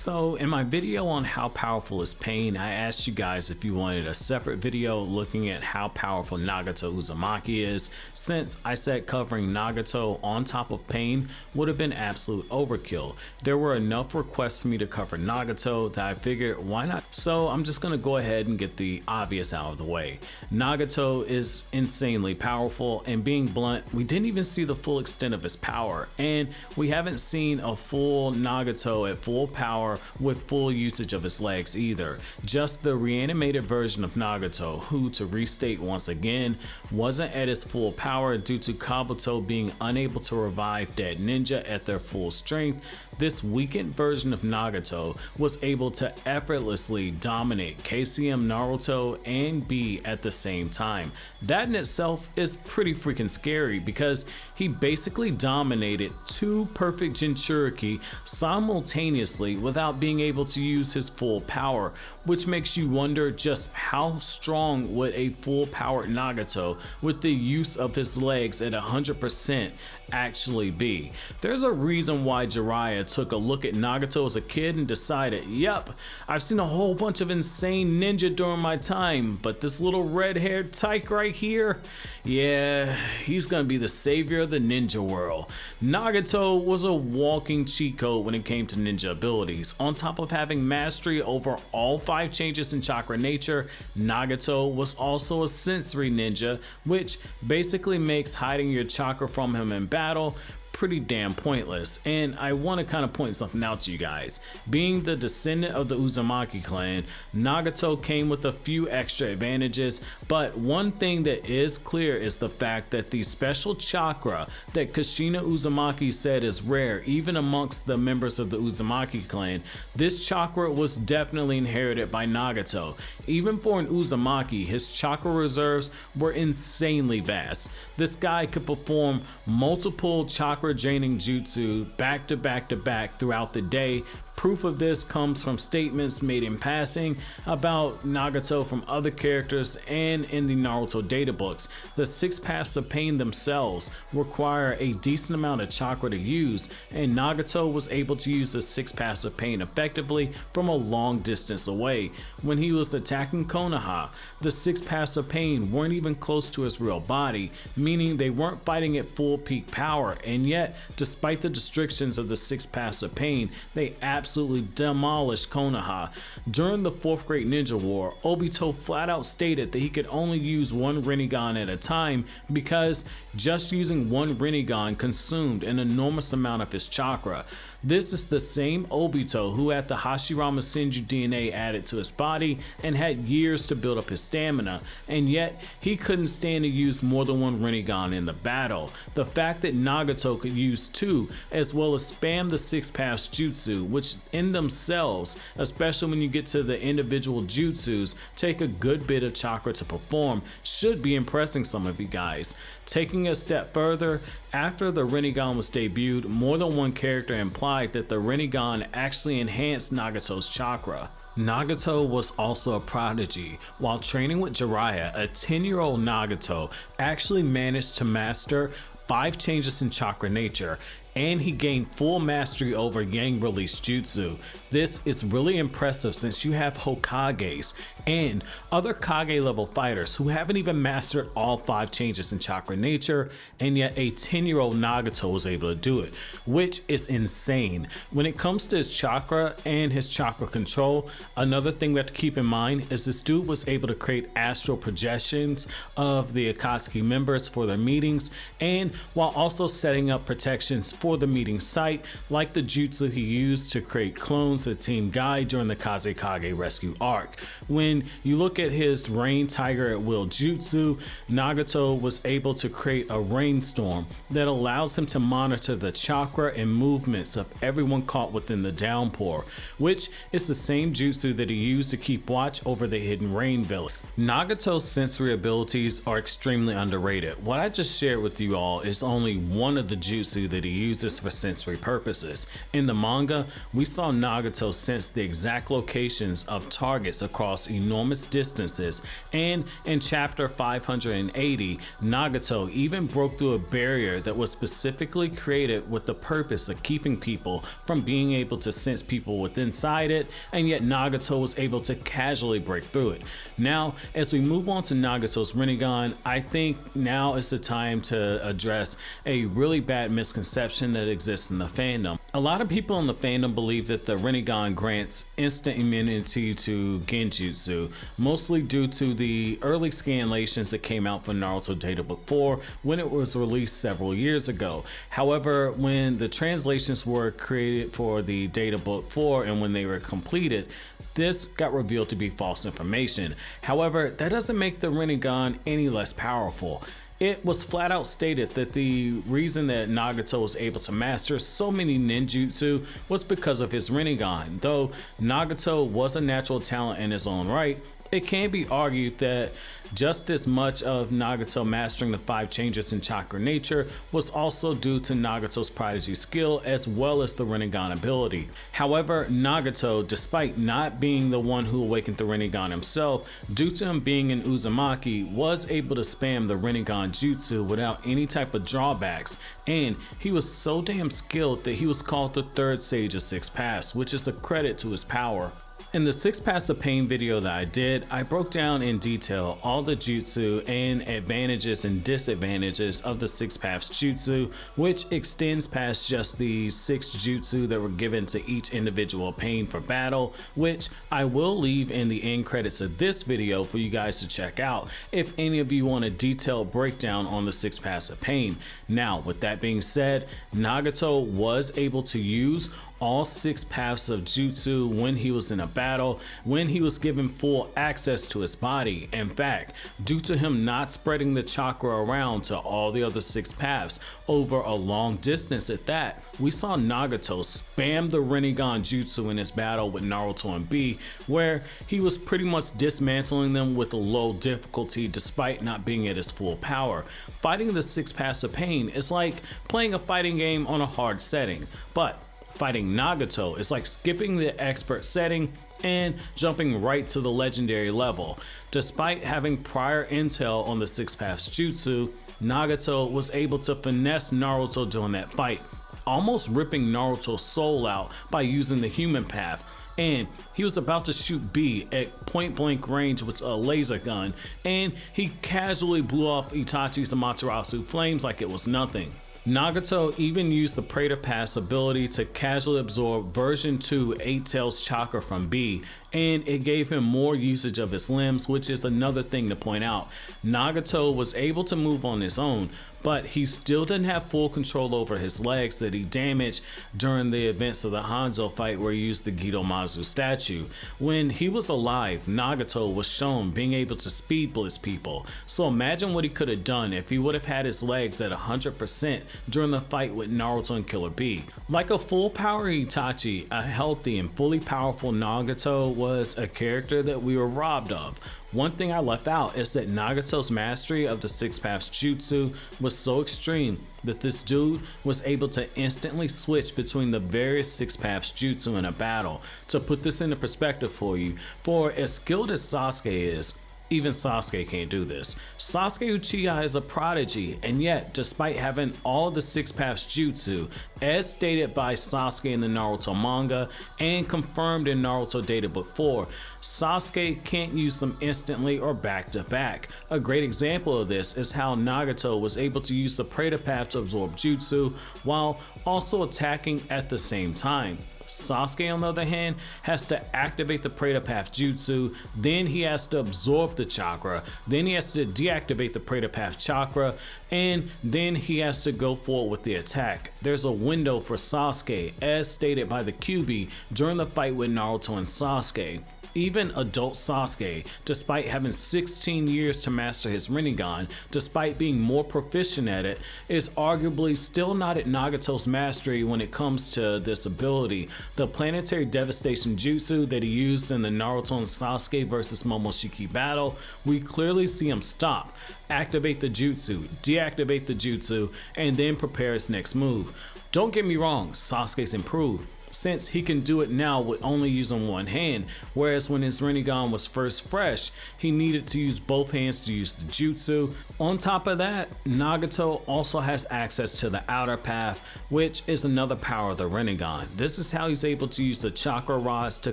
So in my video on how powerful is pain, I asked you guys if you wanted a separate video looking at how powerful Nagato Uzumaki is, since I said covering Nagato on top of pain would have been absolute overkill. There were enough requests for me to cover Nagato that I figured why not? So I'm just gonna go ahead and get the obvious out of the way. Nagato is insanely powerful, and being blunt, we didn't even see the full extent of his power, and we haven't seen a full Nagato at full power with full usage of his legs either. Just the reanimated version of Nagato, who, to restate once again, wasn't at his full power due to Kabuto being unable to revive dead ninja at their full strength. This weakened version of Nagato was able to effortlessly dominate KCM Naruto and B at the same time. That in itself is pretty freaking scary because he basically dominated two perfect Jinchuriki simultaneously without being able to use his full power, which makes you wonder just how strong would a full powered Nagato with the use of his legs at 100% actually be. There's a reason why Jiraiya took a look at Nagato as a kid and decided, yep, I've seen a whole bunch of insane ninja during my time, but this little red-haired tyke right here, yeah, he's gonna be the savior of the ninja world. Nagato was a walking cheat code when it came to ninja abilities. On top of having mastery over all 5 changes in chakra nature, Nagato was also a sensory ninja, which basically makes hiding your chakra from him in battle pretty damn pointless. And I want to kind of point something out to you guys. Being the descendant of the Uzumaki clan, Nagato came with a few extra advantages, but one thing that is clear is the fact that the special chakra that Kushina Uzumaki said is rare even amongst the members of the Uzumaki clan, this chakra was definitely inherited by Nagato. Even for an Uzumaki, his chakra reserves were insanely vast. This guy could perform multiple chakra draining jutsu back to back to back throughout the day. Proof of this comes from statements made in passing about Nagato from other characters and in the Naruto databooks. The 6 paths of pain themselves require a decent amount of chakra to use, and Nagato was able to use the 6 paths of pain effectively from a long distance away. When he was attacking Konoha, the 6 paths of pain weren't even close to his real body, meaning they weren't fighting at full peak power, and yet, despite the restrictions of the 6 paths of pain, they absolutely demolished Konoha. During the 4th Great Ninja War, Obito flat out stated that he could only use 1 Rinnegan at a time because just using 1 Rinnegan consumed an enormous amount of his chakra. This is the same Obito who had the Hashirama Senju DNA added to his body and had years to build up his stamina, and yet he couldn't stand to use more than 1 Rinnegan in the battle. The fact that Nagato could use 2 as well as spam the 6 paths jutsu, which in themselves, especially when you get to the individual jutsus, take a good bit of chakra to perform, should be impressing some of you guys. Taking a step further, after the Rinnegan was debuted, more than one character implied that the Rinnegan actually enhanced Nagato's chakra. Nagato was also a prodigy. While training with Jiraiya, a 10-year-old Nagato actually managed to master 5 changes in chakra nature, and he gained full mastery over Yang release jutsu. This is really impressive since you have Hokages and other Kage level fighters who haven't even mastered all 5 changes in chakra nature, and yet a 10-year-old Nagato was able to do it, which is insane. When it comes to his chakra and his chakra control, another thing we have to keep in mind is this dude was able to create astral projections of the Akatsuki members for their meetings, and while also setting up protections for the meeting site, like the jutsu he used to create clones of Team Guy during the Kazekage rescue arc. When you look at his Rain Tiger at Will jutsu, Nagato was able to create a rainstorm that allows him to monitor the chakra and movements of everyone caught within the downpour, which is the same jutsu that he used to keep watch over the hidden rain village. Nagato's sensory abilities are extremely underrated. What I just shared with you all is only one of the jutsu that he uses for sensory purposes. In the manga, we saw Nagato sense the exact locations of targets across enormous distances, and in chapter 580, Nagato even broke through a barrier that was specifically created with the purpose of keeping people from being able to sense people with inside it, and yet Nagato was able to casually break through it. Now, as we move on to Nagato's Rinnegan, I think now is the time to address a really bad misconception that exists in the fandom. A lot of people in the fandom believe that the Rinnegan grants instant immunity to genjutsu, mostly due to the early scanlations that came out for Naruto Data Book 4 when it was released several years ago. However, when the translations were created for the Data Book 4 and when they were completed, this got revealed to be false information. However, that doesn't make the Rinnegan any less powerful. It was flat out stated that the reason that Nagato was able to master so many ninjutsu was because of his Rinnegan. Though Nagato was a natural talent in his own right, it can be argued that just as much of Nagato mastering the 5 changes in chakra nature was also due to Nagato's Prodigy skill as well as the Rinnegan ability. However, Nagato, despite not being the one who awakened the Rinnegan himself, due to him being an Uzumaki, was able to spam the Rinnegan jutsu without any type of drawbacks, and he was so damn skilled that he was called the third sage of 6 paths, which is a credit to his power. In the 6 Paths of Pain video that I did, I broke down in detail all the jutsu and advantages and disadvantages of the 6 Paths jutsu, which extends past just the 6 jutsu that were given to each individual pain for battle, which I will leave in the end credits of this video for you guys to check out if any of you want a detailed breakdown on the 6 Paths of Pain. Now, with that being said, Nagato was able to use all 6 paths of jutsu when he was in a battle, when he was given full access to his body. In fact, due to him not spreading the chakra around to all the other 6 paths over a long distance at that, we saw Nagato spam the Rinnegan jutsu in his battle with Naruto and B, where he was pretty much dismantling them with a low difficulty despite not being at his full power. Fighting the 6 paths of pain is like playing a fighting game on a hard setting, but fighting Nagato is like skipping the expert setting and jumping right to the legendary level. Despite having prior intel on the 6 paths jutsu, Nagato was able to finesse Naruto during that fight, almost ripping Naruto's soul out by using the human path. And he was about to shoot B at point blank range with a laser gun, and he casually blew off Itachi's Amaterasu flames like it was nothing. Nagato even used the Praetor Pass ability to casually absorb version 2 Eight Tails chakra from B, and it gave him more usage of his limbs, which is another thing to point out. Nagato was able to move on his own, but he still didn't have full control over his legs that he damaged during the events of the Hanzo fight where he used the Gidomazu statue. When he was alive, Nagato was shown being able to speed blitz people, so imagine what he could have done if he would have had his legs at 100% during the fight with Naruto and Killer B. Like a full power Itachi, a healthy and fully powerful Nagato was a character that we were robbed of. One thing I left out is that Nagato's mastery of the 6 paths jutsu was so extreme that this dude was able to instantly switch between the various 6 paths jutsu in a battle. To put this into perspective for you, for as skilled as Sasuke is, even Sasuke can't do this. Sasuke Uchiha is a prodigy, and yet, despite having all the 6 paths jutsu, as stated by Sasuke in the Naruto manga and confirmed in Naruto Data Book 4, Sasuke can't use them instantly or back to back. A great example of this is how Nagato was able to use the Praetor Path to absorb jutsu while also attacking at the same time. Sasuke, on the other hand, has to activate the Praetor Path jutsu, then he has to absorb the chakra, then he has to deactivate the Praetor Path chakra, and then he has to go forward with the attack. There's a window for Sasuke, as stated by the Kyuubi during the fight with Naruto and Sasuke. Even adult Sasuke, despite having 16 years to master his Rinnegan, despite being more proficient at it, is arguably still not at Nagato's mastery when it comes to this ability. The planetary devastation jutsu that he used in the Naruto and Sasuke versus Momoshiki battle, we clearly see him stop, activate the jutsu, deactivate the jutsu, and then prepare his next move. Don't get me wrong, Sasuke's improved, since he can do it now with only using one hand, whereas when his Rinnegan was first fresh, he needed to use both hands to use the jutsu. On top of that, Nagato also has access to the outer path, which is another power of the Rinnegan. This is how he's able to use the chakra rods to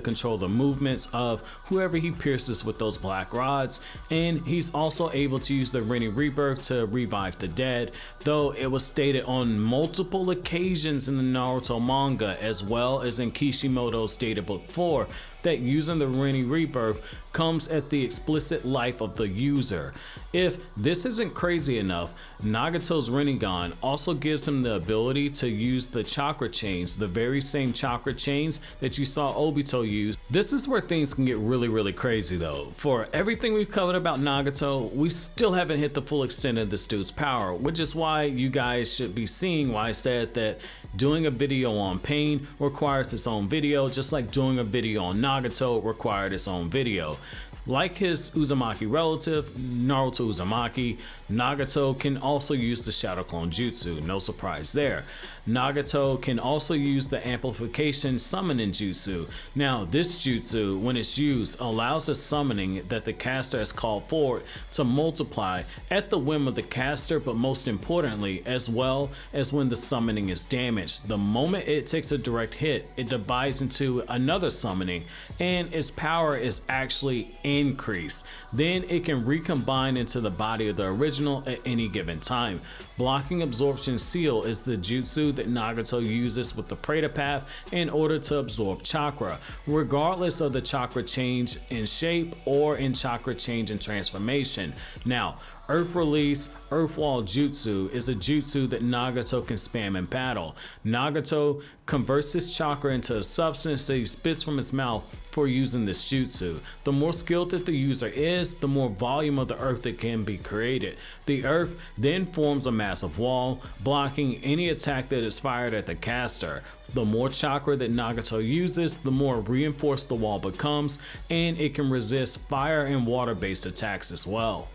control the movements of whoever he pierces with those black rods, and he's also able to use the Rinne Rebirth to revive the dead, though it was stated on multiple occasions in the Naruto manga as well as in Kishimoto's Data Book 4 that using the Rinne Rebirth comes at the explicit life of the user. If this isn't crazy enough, Nagato's Rinnegan also gives him the ability to use the chakra chains, the very same chakra chains that you saw Obito use. This is where things can get really crazy though. For everything we've covered about Nagato, we still haven't hit the full extent of this dude's power, which is why you guys should be seeing why I said that doing a video on pain requires its own video, just like doing a video on Nagato required its own video. Like his Uzumaki relative, Naruto Uzumaki, Nagato can also use the Shadow Clone Jutsu, no surprise there. Nagato can also use the Amplification Summoning Jutsu. Now this jutsu, when it's used, allows the summoning that the caster has called forward to multiply at the whim of the caster, but most importantly, as well as when the summoning is damaged. The moment it takes a direct hit, it divides into another summoning and its power is actually increased. Then it can recombine into the body of the original at any given time. Blocking Absorption Seal is the jutsu that Nagato uses with the Preta Path in order to absorb chakra, regardless of the chakra change in shape or in chakra change and transformation. Now, Earth Release, Earth Wall Jutsu is a jutsu that Nagato can spam in battle. Nagato converts his chakra into a substance that he spits from his mouth for using this jutsu. The more skilled that the user is, the more volume of the earth that can be created. The earth then forms a massive wall, blocking any attack that is fired at the caster. The more chakra that Nagato uses, the more reinforced the wall becomes, and it can resist fire and water-based attacks as well.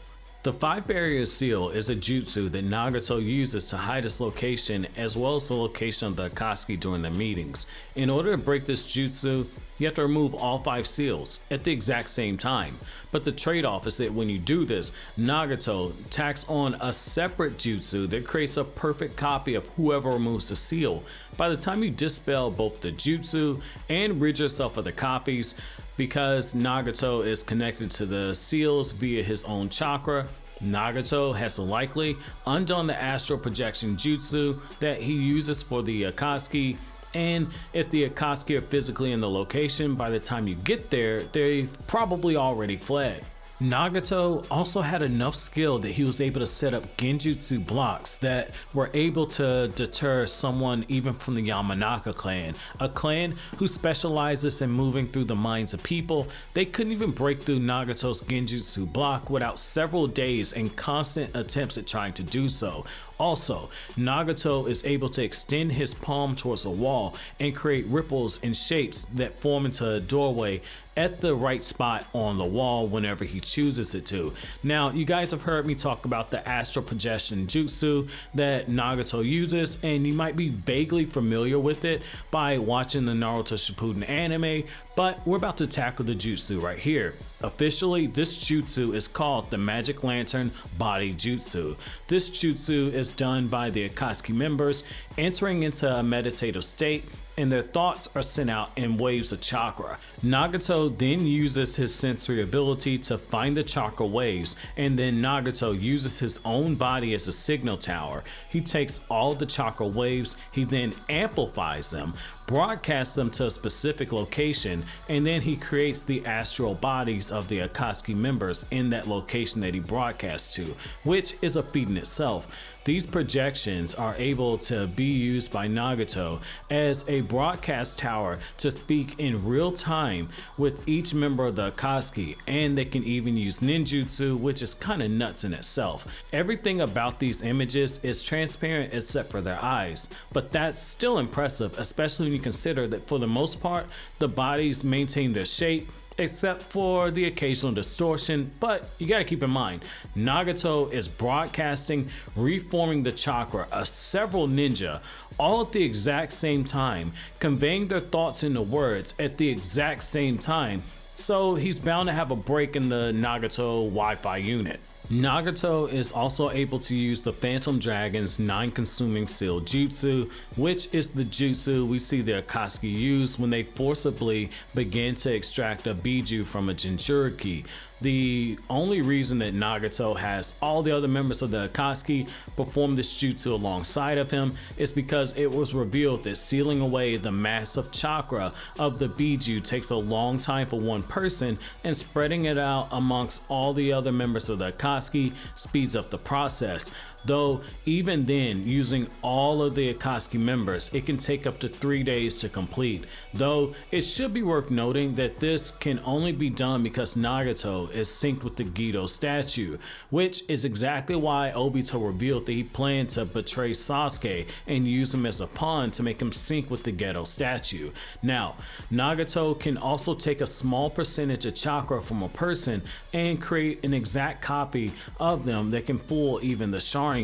The 5 Barrier Seal is a jutsu that Nagato uses to hide his location as well as the location of the Akatsuki during the meetings. In order to break this jutsu, you have to remove all 5 seals at the exact same time. But the trade-off is that when you do this, Nagato tacks on a separate jutsu that creates a perfect copy of whoever removes the seal. By the time you dispel both the jutsu and rid yourself of the copies, because Nagato is connected to the seals via his own chakra, Nagato has likely undone the astral projection jutsu that he uses for the Akatsuki, and if the Akatsuki are physically in the location, by the time you get there, they've probably already fled. Nagato also had enough skill that he was able to set up genjutsu blocks that were able to deter someone even from the Yamanaka clan, a clan who specializes in moving through the minds of people. They couldn't even break through Nagato's genjutsu block without several days and constant attempts at trying to do so. Also, Nagato is able to extend his palm towards a wall and create ripples and shapes that form into a doorway at the right spot on the wall whenever he chooses it to. Now, you guys have heard me talk about the astral projection jutsu that Nagato uses, and you might be vaguely familiar with it by watching the Naruto Shippuden anime, but we're about to tackle the jutsu right here. Officially, this jutsu is called the Magic Lantern Body Jutsu. This jutsu is done by the Akatsuki members entering into a meditative state, and their thoughts are sent out in waves of chakra. Nagato then uses his sensory ability to find the chakra waves, and then Nagato uses his own body as a signal tower. He takes all the chakra waves, he then amplifies them, broadcasts them to a specific location, and then he creates the astral bodies of the Akatsuki members in that location that he broadcasts to, which is a feat in itself. These projections are able to be used by Nagato as a broadcast tower to speak in real time with each member of the Akatsuki, and they can even use ninjutsu, which is kind of nuts in itself. Everything about these images is transparent except for their eyes, but that's still impressive, especially when you consider that for the most part, the bodies maintain their shape except for the occasional distortion. But you gotta keep in mind, Nagato is broadcasting, reforming the chakra of several ninja all at the exact same time, conveying their thoughts into words at the exact same time, so he's bound to have a break in the Nagato Wi-Fi unit. Nagato is also able to use the Phantom Dragon's 9-consuming seal jutsu, which is the jutsu we see the Akatsuki use when they forcibly begin to extract a biju from a Jinchuriki. The only reason that Nagato has all the other members of the Akatsuki perform this jutsu alongside of him is because it was revealed that sealing away the massive chakra of the biju takes a long time for one person, and spreading it out amongst all the other members of the Akatsuki speeds up the process. Though even then, using all of the Akatsuki members, it can take up to 3 days to complete. Though it should be worth noting that this can only be done because Nagato is synced with the Gedo statue, which is exactly why Obito revealed that he planned to betray Sasuke and use him as a pawn to make him sync with the Gedo statue. Now, Nagato can also take a small percentage of chakra from a person and create an exact copy of them that can fool even the Sharingan.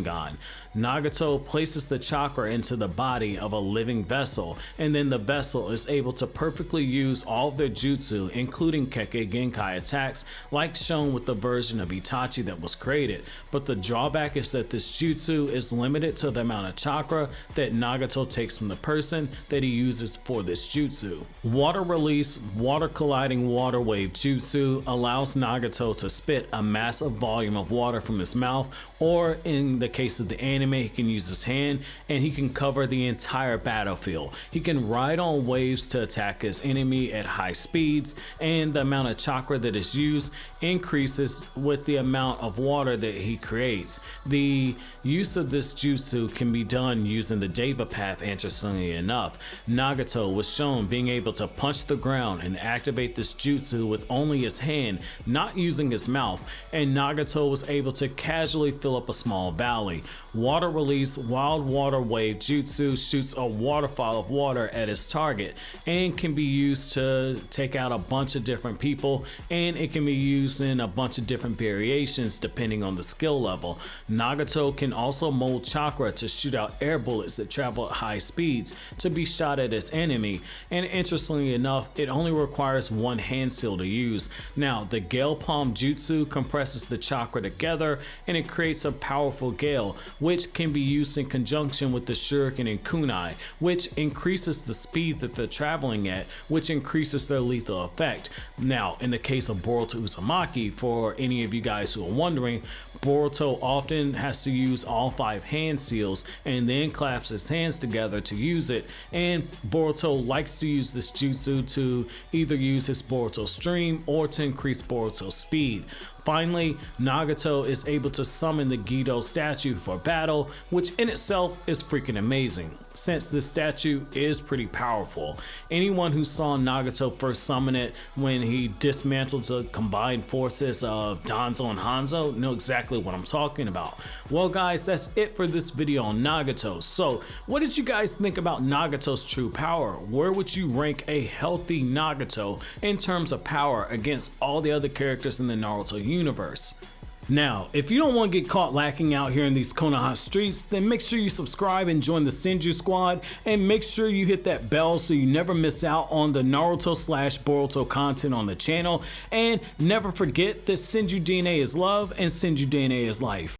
Nagato places the chakra into the body of a living vessel, and then the vessel is able to perfectly use all of their jutsu, including Kekkei Genkai attacks, like shown with the version of Itachi that was created. But the drawback is that this jutsu is limited to the amount of chakra that Nagato takes from the person that he uses for this jutsu. Water release, water colliding water wave jutsu allows Nagato to spit a massive volume of water from his mouth, or in the case of the anime, he can use his hand and he can cover the entire battlefield. He can ride on waves to attack his enemy at high speeds, and the amount of chakra that is used increases with the amount of water that he creates. The use of this jutsu can be done using the Deva path. Interestingly enough, Nagato was shown being able to punch the ground and activate this jutsu with only his hand, not using his mouth, and Nagato was able to casually fill up a small valley. Water release wild water wave jutsu shoots a waterfall of water at its target and can be used to take out a bunch of different people, and it can be used in a bunch of different variations depending on the skill level. Nagato can also mold chakra to shoot out air bullets that travel at high speeds to be shot at his enemy, and interestingly enough, it only requires one hand seal to use. Now, the Gale Palm jutsu compresses the chakra together and it creates a powerful gale, which can be used in conjunction with the shuriken and kunai, which increases the speed that they're traveling at, which increases their lethal effect. Now, in the case of Boruto Uzumaki, for any of you guys who are wondering, Boruto often has to use all 5 hand seals and then claps his hands together to use it, and Boruto likes to use this jutsu to either use his Boruto stream or to increase Boruto's speed. Finally, Nagato is able to summon the Gedo statue for battle, which in itself is freaking amazing, since this statue is pretty powerful. Anyone who saw Nagato first summon it when he dismantled the combined forces of Danzo and Hanzo know exactly what I'm talking about. Well guys, that's it for this video on Nagato. So what did you guys think about Nagato's true power? Where would you rank a healthy Nagato in terms of power against all the other characters in the Naruto universe? Now, if you don't want to get caught lacking out here in these Konoha streets, then make sure you subscribe and join the Senju squad, and make sure you hit that bell so you never miss out on the Naruto/Boruto content on the channel, and never forget that Senju DNA is love and Senju DNA is life.